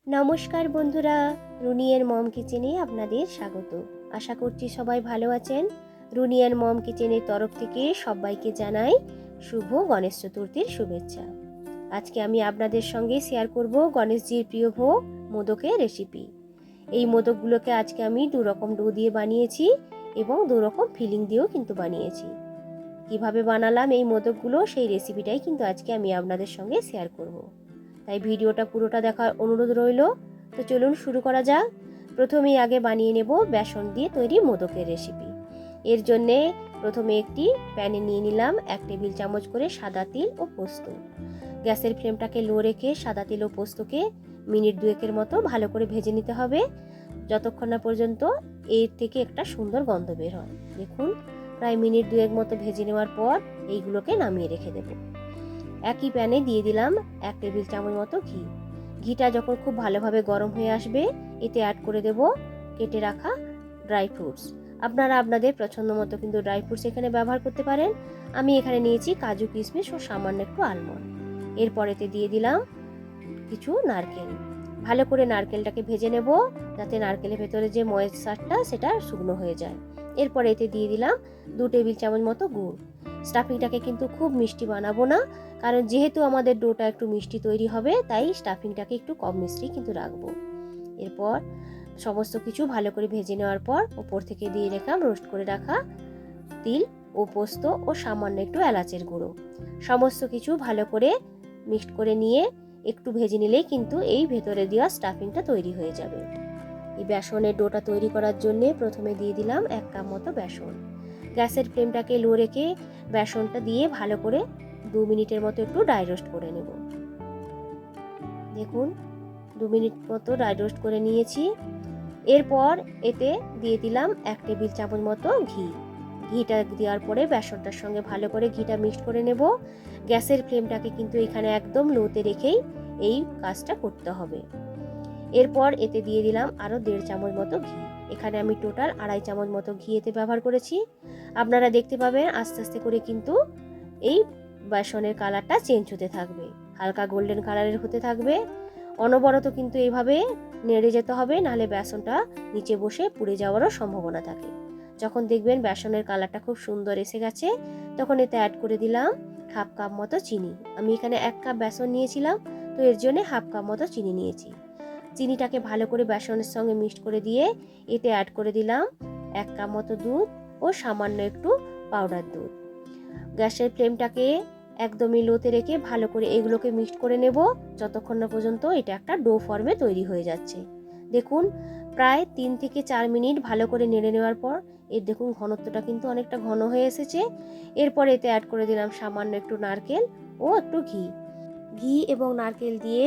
নমস্কার বন্ধুরা, রুনিয়ের মম কিচেনে আপনাদের স্বাগত। আশা করছি সবাই ভালো আছেন। রুনিয়ের মম কিচেনের তরফ থেকে সবাইকে জানাই শুভ গণেশ চতুর্থীর শুভেচ্ছা। আজকে আমি আপনাদের সঙ্গে শেয়ার করব গণেশজির প্রিয় ভোগ মোদকের রেসিপি। এই মোদকগুলোকে আজকে আমি দু রকম ডো দিয়ে বানিয়েছি এবং দু রকম ফিলিং দিয়েও কিন্তু বানিয়েছি। কিভাবে বানালাম এই মোদকগুলো সেই রেসিপিটাই কিন্তু আজকে আমি আপনাদের সঙ্গে শেয়ার করব। তাই ভিডিওটা পুরোটা দেখার অনুরোধ রইল। তো চলুন শুরু করা যাক। প্রথমেই আগে বানিয়ে নেব বেসন দিয়ে তৈরি মোদকের রেসিপি। এর জন্যে প্রথমে একটি প্যানে নিয়ে নিলাম 1 টেবিল চামচ করে সাদা তিল ও পোস্ত। গ্যাসের ফ্লেমটাকে লো রেখে সাদা তিল ও পোস্তকে মিনিট 2 মতো ভালো করে ভেজে নিতে হবে, যতক্ষণ না পর্যন্ত এর থেকে একটা সুন্দর গন্ধ বের হয়। দেখুন, প্রায় মিনিট 2 মতো ভেজে নেওয়ার পর এইগুলোকে নামিয়ে রেখে দেব। একই প্যানে দিয়ে দিলাম 1 টেবিল চামচ মতো ঘি। ঘিটা যখন খুব ভালোভাবে গরম হয়ে আসবে, এতে অ্যাড করে দেব কেটে রাখা ড্রাই ফ্রুটস। আপনারা আপনাদের পছন্দ মতো কিন্তু ড্রাই ফ্রুটস এখানে ব্যবহার করতে পারেন। আমি এখানে নিয়েছি কাজু, কিশমিশ ও সামান্য একটু আলমন্ড। এরপর এতে দিয়ে দিলাম কিছু নারকেল। ভালো করে নারকেলটাকে ভেজে নেব, যাতে নারকেলের ভেতরে যে ময়েশ্চারটা সেটা শুকনো হয়ে যায়। এরপর এতে দিয়ে দিলাম 2 টেবিল চামচ মতো গুড়। স্টাফিংটাকে কিন্তু খুব মিষ্টি বানাবো না, কারণ যেহেতু আমাদের ডোটা একটু মিষ্টি তৈরি হবে, তাই স্টাফিংটাকে একটু কম মিষ্টি কিন্তু রাখবো। এরপর সমস্ত কিছু ভালো করে ভেজে নেওয়ার পর ওপর থেকে দিয়ে রাখলাম রোস্ট করে রাখা তিল ও পোস্ত ও সামান্য একটু এলাচের গুঁড়ো। সমস্ত কিছু ভালো করে মিক্সড করে নিয়ে একটু ভেজে নিলেই কিন্তু এই ভেতরে দেওয়া স্টাফিংটা তৈরি হয়ে যাবে। এই বেসনের ডোটা তৈরি করার জন্য প্রথমে দিয়ে দিলাম 1 কাপ মতো বেসন। গ্যাসের ফ্লেমটাকে লো রেখে বেসনটা দিয়ে ভালো করে 2 মিনিটের মতো একটু ড্রাই রোস্ট করে নেব। দেখুন, 2 মিনিট মতো ড্রাই রোস্ট করে নিয়েছি। এরপর এতে দিয়ে দিলাম 1 টেবিল চামচ মতো ঘি। ঘিটা দেওয়ার পরে বেসনটার সঙ্গে ভালো করে ঘিটা মিক্সড করে নেব। গ্যাসের ফ্লেমটাকে কিন্তু এখানে একদম লোতে রেখেই এই কাজটা করতে হবে। এরপর এতে দিয়ে দিলাম আরও 1.5 চামচ মতো ঘি। এখানে আমি টোটাল 2.5 চামচ মতো ঘি এতে ব্যবহার করেছি। আপনারা দেখতে পাবেন আস্তে আস্তে করে কিন্তু এই বেসনের কালারটা চেঞ্জ হতে থাকবে, হালকা গোল্ডেন কালারের হতে থাকবে। অনবরত কিন্তু এইভাবে নেড়ে যেতে হবে, নাহলে বেসনটা নিচে বসে পুড়ে যাওয়ারও সম্ভাবনা থাকে। যখন দেখবেন বেসনের কালারটা খুব সুন্দর এসে গেছে, তখন এতে অ্যাড করে দিলাম 1/2 কাপ মতো চিনি। আমি এখানে 1 কাপ বেসন নিয়েছিলাম, তো এর জন্য 1/2 কাপ মতো চিনি নিয়েছি। চিনিটাকে ভালো করে বেসনের সঙ্গে মিক্সড করে দিয়ে এতে অ্যাড করে দিলাম 1 কাপ মতো দুধ ও সামান্য একটু পাউডার দুধ। গ্যাসের ফ্লেমটাকে একদমই লোতে রেখে ভালো করে এগুলোকে মিক্সড করে নেব, যতক্ষণ না পর্যন্ত এটা একটা ডো ফর্মে তৈরি হয়ে যাচ্ছে। দেখুন, প্রায় 3 থেকে 4 মিনিট ভালো করে নেড়ে নেওয়ার পর এর দেখুন ঘনত্বটা কিন্তু অনেকটা ঘন হয়ে এসেছে। এরপর এতে অ্যাড করে দিলাম সামান্য একটু নারকেল ও একটু ঘি। ঘি এবং নারকেল দিয়ে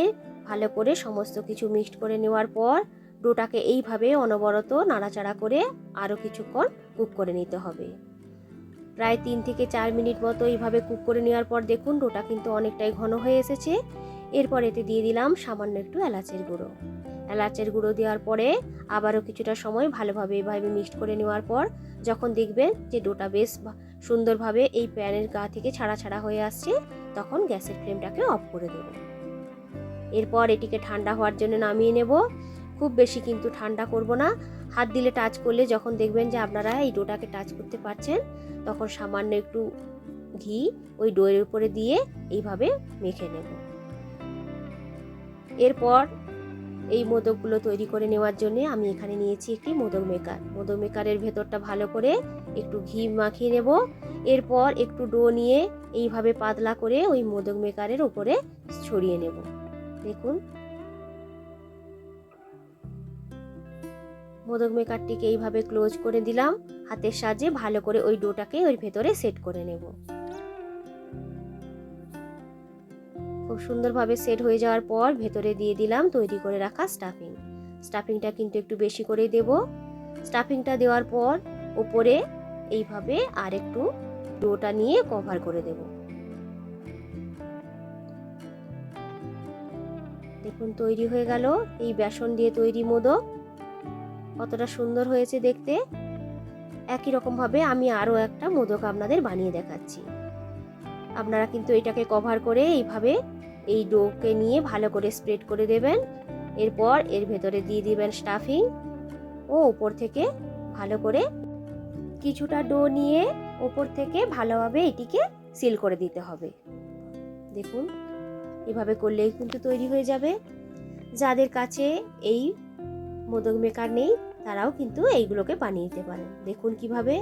ভালো করে সমস্ত কিছু মিক্সড করে নেওয়ার পর ডোটাকে এইভাবে অনবরত নাড়াচাড়া করে আরও কিছুক্ষণ কুক করে নিতে হবে। প্রায় 3 থেকে 4 মিনিট মতো এইভাবে কুক করে নেওয়ার পর দেখুন ডোটা কিন্তু অনেকটাই ঘন হয়ে এসেছে। এরপর এতে দিয়ে দিলাম সামান্য একটু এলাচের গুঁড়ো। এলাচের গুঁড়ো দেওয়ার পরে আবারও কিছুটা সময় ভালোভাবে এইভাবে মিক্সড করে নেওয়ার পর যখন দেখবেন যে ডোটা বেশ সুন্দরভাবে এই প্যানের গা থেকে ছাড়া ছাড়া হয়ে আসছে, তখন গ্যাসের ফ্লেমটাকে অফ করে দেব। এরপর এটিকে ঠান্ডা হওয়ার জন্য নামিয়ে নেব। খুব বেশি কিন্তু ঠান্ডা করব না। হাত দিলে টাচ করলে যখন দেখবেন যে আপনারা এই ডোটাকে টাচ করতে পারছেন, তখন সামান্য একটু ঘি ওই ডোয়ের উপরে দিয়ে এইভাবে মেখে নেব। এরপর এই মোদকগুলো তৈরি করে নেওয়ার জন্য আমি এখানে নিয়েছি একটি মোদক মেকার। মোদক মেকারের ভেতরটা ভালো করে একটু ঘি মাখিয়ে নেব। এরপর একটু ডো নিয়ে এইভাবে পাতলা করে ওই মোদক মেকারের উপরে ছড়িয়ে নেব। দেখুন, মোদক মেকারটিকে এইভাবে ক্লোজ করে দিলাম। হাতের সাহায্যে ভালো করে ওই ডোটাকে ওই ভেতরে সেট করে নেব। খুব সুন্দরভাবে সেট হয়ে যাওয়ার পর ভেতরে দিয়ে দিলাম তৈরি করে রাখা স্টাফিং। স্টাফিংটা কিন্তু একটু বেশি করেই দেব। স্টাফিংটা দেওয়ার পর ওপরে এইভাবে আর একটু ডোটা নিয়ে কভার করে দেব। দেখুন, তৈরি হয়ে গেল এই বেসন দিয়ে তৈরি মোদক। কতটা সুন্দর হয়েছে দেখতে। একই রকমভাবে আমি আরও একটা মোদক আপনাদের বানিয়ে দেখাচ্ছি। আপনারা কিন্তু এটাকে কভার করে এইভাবে এই ডোকে নিয়ে ভালো করে স্প্রেড করে দেবেন। এরপর এর ভেতরে দিয়ে দিবেন স্টাফিং ও উপর থেকে ভালো করে কিছুটা ডো নিয়ে উপর থেকে ভালোভাবে এটিকে সিল করে দিতে হবে। দেখুন এভাবে করলেই কিন্তু তৈরি হয়ে যাবে। যাদের কাছে এই মোদক মেকার নেই তারাও কিন্তু এইগুলোকে বানিয়ে নিতে পারেন। দেখুন কিভাবে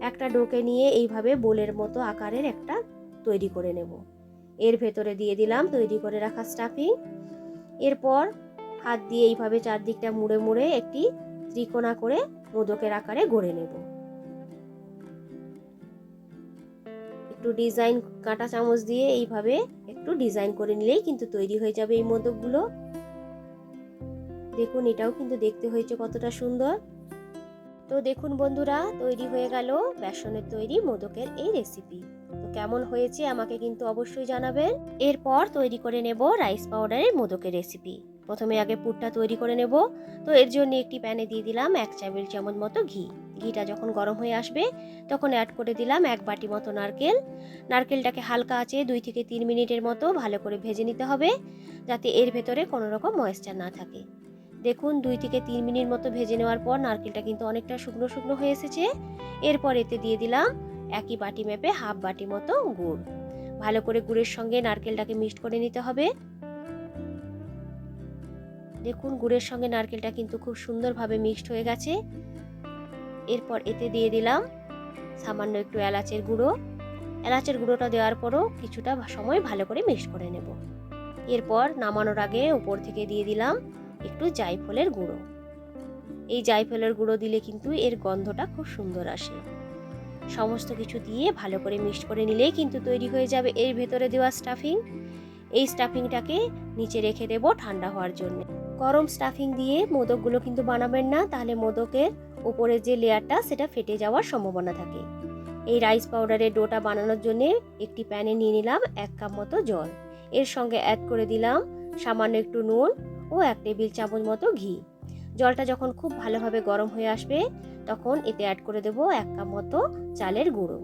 একটা ডোকে নিয়ে এইভাবে বোলের মতো আকারের একটা তৈরি করে নেব। এর ভেতরে দিয়ে দিলাম তৈরি করে রাখা স্টাফিং। এরপর হাত দিয়ে এইভাবে চারদিকটা মুড়ে মুড়ে একটি ত্রিকোণা করে মোদকের আকারে গড়ে নেব। একটু ডিজাইন কাঁটা চামচ দিয়ে এইভাবে একটু ডিজাইন করে নিলেই কিন্তু তৈরি হয়ে যাবে এই মোদকগুলো। দেখুন এটাও কিন্তু দেখতে হয়েছে কতটা সুন্দর। তো দেখুন বন্ধুরা, তৈরি হয়ে গেল বেসনের তৈরি মোদকের এই রেসিপি। তো কেমন হয়েছে আমাকে কিন্তু অবশ্যই জানাবেন। এরপর তৈরি করে নেব রাইস পাউডারের মোদকের রেসিপি। প্রথমে আগে পুরটা তৈরি করে নেব। তো এর জন্য একটি প্যানে দিয়ে দিলাম 1 টেবিল চামচ মতো ঘি। ঘিটা যখন গরম হয়ে আসবে তখন অ্যাড করে দিলাম 1 বাটি মতো নারকেল। নারকেলটাকে হালকা আঁচে 2 থেকে 3 মিনিটের মতো ভালো করে ভেজে নিতে হবে, যাতে এর ভেতরে কোনো রকম ময়েশ্চার না থাকে। দেখুন 2 থেকে 3 মিনিট মতো ভেজে নেওয়ার পর নারকেলটা কিন্তু অনেকটা শুকনো শুকনো হয়ে এসেছে। এরপর এতে দিয়ে দিলাম একই বাটি মেপে হাফ বাটি মতো গুড়। ভালো করে গুড়ের সঙ্গে নারকেলটাকে মিক্সড করে নিতে হবে। দেখুন গুড়ের সঙ্গে নারকেলটা কিন্তু খুব সুন্দরভাবে মিক্সড হয়ে গেছে। এরপর এতে দিয়ে দিলাম সামান্য একটু এলাচের গুঁড়ো। এলাচের গুঁড়োটা দেওয়ার পরও কিছুটা সময় ভালো করে মিক্স করে নেব। এরপর নামানোর আগে উপর থেকে দিয়ে দিলাম একটু জায়ফলের গুঁড়ো। এই জায়ফলের গুঁড়ো দিলে কিন্তু এর গন্ধটা খুব সুন্দর আসে। সমস্ত কিছু দিয়ে ভালো করে মিক্সড করে নিলেই কিন্তু তৈরি হয়ে যাবে এর ভেতরে দেওয়া স্টাফিং। এই স্টাফিংটাকে নিচে রেখে দেব ঠান্ডা হওয়ার জন্য। গরম স্টাফিং দিয়ে মোদকগুলো কিন্তু বানাবেন না, তাহলে মোদকের উপরের যে লেয়ারটা সেটা ফেটে যাওয়ার সম্ভাবনা থাকে। এই রাইস পাউডারের ডোটা বানানোর জন্য একটি প্যানে নিয়ে নিলাম 1 কাপ মতো জল। এর সঙ্গে অ্যাড করে দিলাম সামান্য একটু নুন ও 1 টেবিল চামচ মতো ঘি। জলটা যখন খুব ভালোভাবে গরম হয়ে আসবে তখন এতে অ্যাড করে দেব 1 কাপ মতো চালের গুঁড়ো।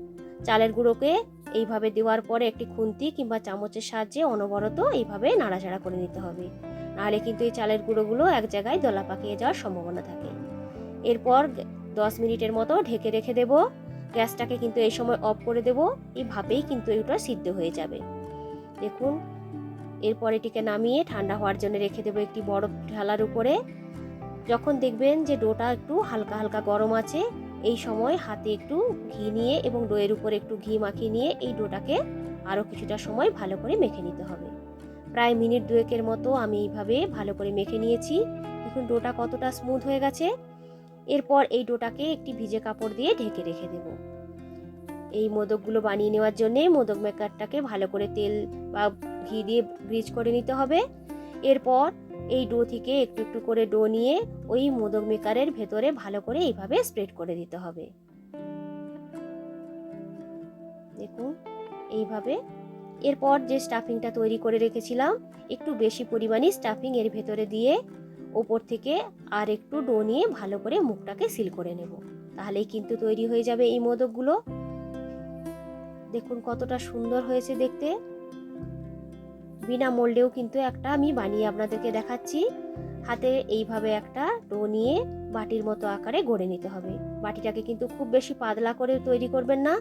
চালের গুঁড়োকে এইভাবে দেওয়ার পরে একটি খুন্তি কিংবা চামচের সাহায্যে অনবরত এইভাবে নাড়াচাড়া করে নিতে হবে, নাহলে কিন্তু এই চালের গুঁড়োগুলো এক জায়গায় দলা পাকিয়ে যাওয়ার সম্ভাবনা থাকে। এরপর 10 মিনিটের মতো ঢেকে রেখে দেব। গ্যাসটাকে কিন্তু এই সময় অফ করে দেব, এইভাবেই কিন্তু এটা সিদ্ধ হয়ে যাবে। দেখুন এরপর এটিকে নামিয়ে ঠান্ডা হওয়ার জন্য রেখে দেব একটি বড় ঢালার উপরে। যখন দেখবেন যে ডোটা একটু হালকা হালকা গরম আছে, এই সময় হাতে একটু ঘি নিয়ে এবং ডোয়ের উপরে একটু ঘি মাখিয়ে নিয়ে এই ডোটাকে আরও কিছুটা সময় ভালো করে মেখে নিতে হবে। প্রায় মিনিট 2 মতো আমি এইভাবে ভালো করে মেখে নিয়েছি। দেখুন ডোটা কতটা স্মুথ হয়ে গেছে। এরপর এই ডোটাকে একটি ভিজে কাপড় দিয়ে ঢেকে রেখে দেব। এই মোদকগুলো বানিয়ে নেওয়ার জন্য মোদক মেকারটাকে ভালো করে তেল বা ঘি দিয়ে গ্রিজ করে নিতে হবে। এরপর এই ডো থেকে একটু একটু করে ডো নিয়ে ওই মোদক মেকারের ভেতরে ভালো করে এইভাবে স্প্রেড করে দিতে হবে। দেখুন এইভাবে। এরপর যে স্টাফিংটা তৈরি করে রেখেছিলাম একটু বেশি পরিমাণে স্টাফিং এর ভেতরে দিয়ে ওপর থেকে আর একটু ডো নিয়ে ভালো করে মুখটাকে সিল করে নেব, তাহলেই কিন্তু তৈরি হয়ে যাবে এই মোদকগুলো। দেখুন কতটা সুন্দর হয়েছে দেখতে। বিনা মোল্ডেও কিন্তু একটা আমি বানিয়ে আপনাদেরকে দেখাচ্ছি। হাতে এইভাবে একটা ডো নিয়ে বাটির মতো আকারে গড়ে নিতে হবে। বাটিটাকে কিন্তু খুব বেশি পাতলা করে তৈরি করবেন না,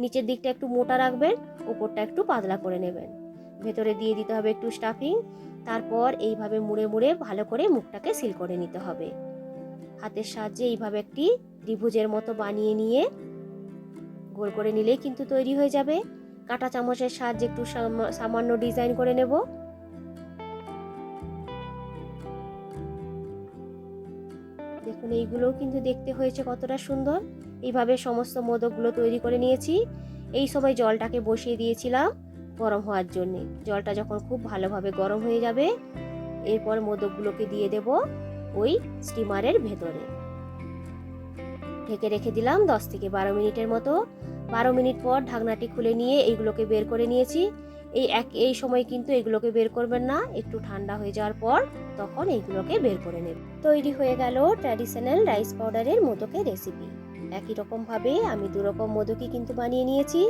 নিচের দিকটা একটু মোটা রাখবেন, উপরটা একটু পাতলা করে নেবেন। ভেতরে দিয়ে দিতে হবে একটু স্টাফিং। তারপর এইভাবে মুড়ে মুড়ে ভালো করে মুখটাকে সিল করে নিতে হবে। হাতের সাহায্যে এইভাবে একটি ত্রিভুজের মতো বানিয়ে নিয়ে গোল করে নিলেই কিন্তু তৈরি হয়ে যাবে। কাঁটা চামচের সাহায্যে একটু সামান্য ডিজাইন করে নেব। দেখুন এইগুলোও কিন্তু দেখতে হয়েছে কতটা সুন্দর। এইভাবে সমস্ত মোদকগুলো তৈরি করে নিয়েছি। এই সময় জলটাকে বসিয়ে দিয়েছিলাম গরম হওয়ার জন্য। জলটা যখন খুব ভালোভাবে গরম হয়ে যাবে এরপর মোদকগুলোকে দিয়ে দেব ওই স্টিমারের ভেতরে। ঢেকে রেখে দিলাম 10 থেকে 12 মিনিটের মতো। 12 মিনিট পর ঢাকনাটি খুলে নিয়ে এইগুলোকে বের করে নিয়েছি। এই সময় কিন্তু এগুলোকে বের করবেন না, একটু ঠান্ডা হয়ে যাওয়ার পর তখন এইগুলোকে বের করে নেব। তৈরি হয়ে গেল ট্র্যাডিশনাল রাইস পাউডারের মোদকের রেসিপি। একই রকম ভাবে আমি 2 রকম মোদকই কিন্তু বানিয়ে নিয়েছি।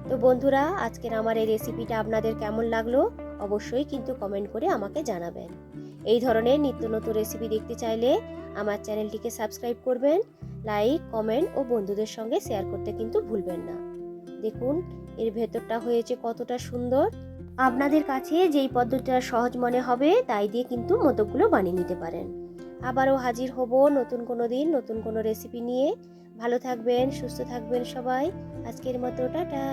তো বন্ধুরা, আজকের আমার এই রেসিপিটা আপনাদের কেমন লাগলো অবশ্যই কিন্তু কমেন্ট করে আমাকে জানাবেন। এই ধরনের নিত্য নতুন রেসিপি দেখতে চাইলে আমার চ্যানেলটিকে সাবস্ক্রাইব করবেন, লাইক, কমেন্ট ও বন্ধুদের সঙ্গে শেয়ার করতে কিন্তু ভুলবেন না। দেখুন এর ভেতরটা হয়েছে কতটা সুন্দর। আপনাদের কাছে যেই পদ্ধতিটা সহজ মনে হবে তাই দিয়ে কিন্তু মোদকগুলো বানিয়ে নিতে পারেন। আবারও হাজির হব নতুন কোনো দিন নতুন কোনো রেসিপি নিয়ে। ভালো থাকবেন, সুস্থ থাকবেন সবাই। আজকের মতো টাটা।